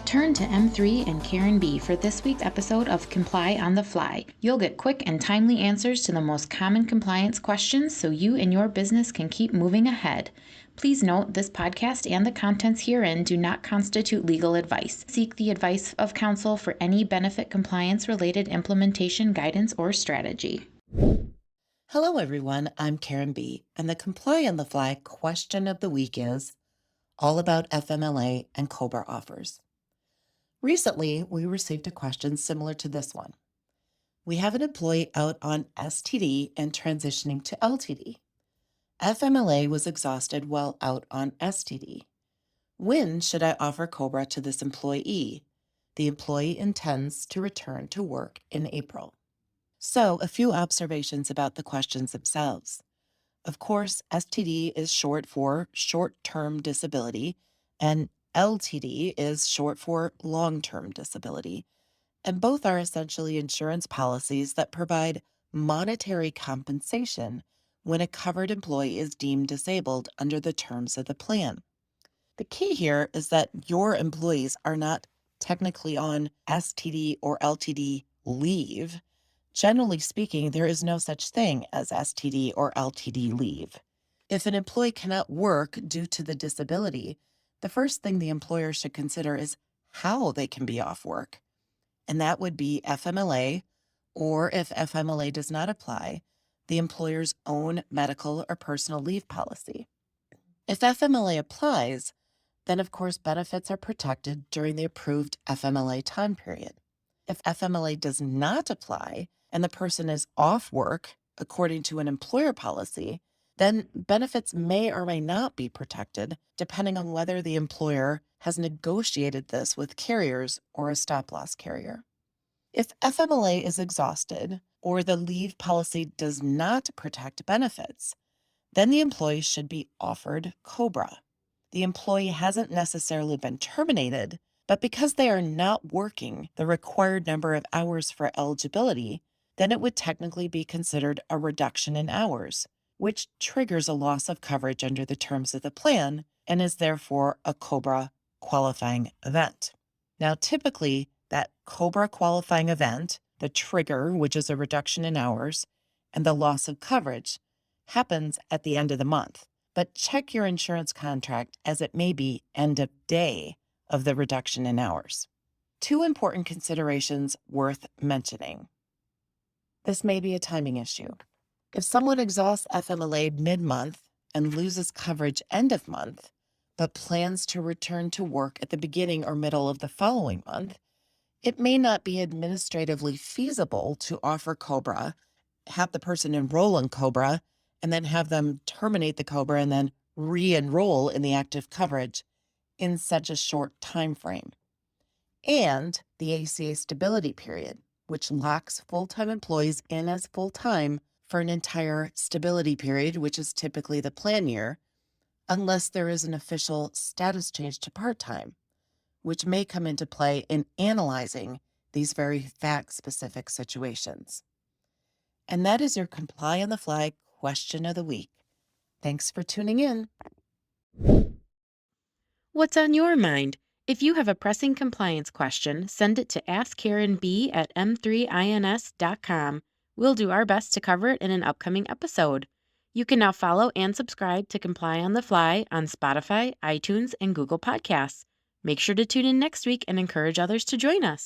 Turn to M3 and Karen B for this week's episode of Comply on the Fly. You'll get quick and timely answers to the most common compliance questions so you and your business can keep moving ahead. Please note this podcast and the contents herein do not constitute legal advice. Seek the advice of counsel for any benefit compliance related implementation guidance or strategy. Hello everyone, I'm Karen B, and the Comply on the Fly question of the week is all about FMLA and COBRA offers. Recently, we received a question similar to this one. We have an employee out on STD and transitioning to LTD. FMLA was exhausted while out on STD. When should I offer COBRA to this employee? The employee intends to return to work in April. So, a few observations about the questions themselves. Of course, STD is short for short-term disability, and LTD is short for long-term disability, and both are essentially insurance policies that provide monetary compensation when a covered employee is deemed disabled under the terms of the plan. The key here is that your employees are not technically on STD or LTD leave. Generally speaking, there is no such thing as STD or LTD leave. If an employee cannot work due to the disability, the first thing the employer should consider is how they can be off work. And that would be FMLA, or if FMLA does not apply, the employer's own medical or personal leave policy. If FMLA applies, then of course benefits are protected during the approved FMLA time period. If FMLA does not apply and the person is off work according to an employer policy, then benefits may or may not be protected depending on whether the employer has negotiated this with carriers or a stop-loss carrier. If FMLA is exhausted or the leave policy does not protect benefits, then the employee should be offered COBRA. The employee hasn't necessarily been terminated, but because they are not working the required number of hours for eligibility, then it would technically be considered a reduction in hours, which triggers a loss of coverage under the terms of the plan and is therefore a COBRA qualifying event. Now, typically, that COBRA qualifying event, the trigger, which is a reduction in hours, and the loss of coverage, happens at the end of the month. But check your insurance contract as it may be end of day of the reduction in hours. Two important considerations worth mentioning. This may be a timing issue. If someone exhausts FMLA mid-month and loses coverage end of month, but plans to return to work at the beginning or middle of the following month, it may not be administratively feasible to offer COBRA, have the person enroll in COBRA, and then have them terminate the COBRA and then re-enroll in the active coverage in such a short time frame. And the ACA stability period, which locks full-time employees in as full-time for an entire stability period, which is typically the plan year, unless there is an official status change to part-time, which may come into play in analyzing these very fact-specific situations. And that is your Comply on the Fly question of the week. Thanks for tuning in. What's on your mind? If you have a pressing compliance question, send it to askkarenb@m3ins.com. We'll do our best to cover it in an upcoming episode. You can now follow and subscribe to Comply on the Fly on Spotify, iTunes, and Google Podcasts. Make sure to tune in next week and encourage others to join us.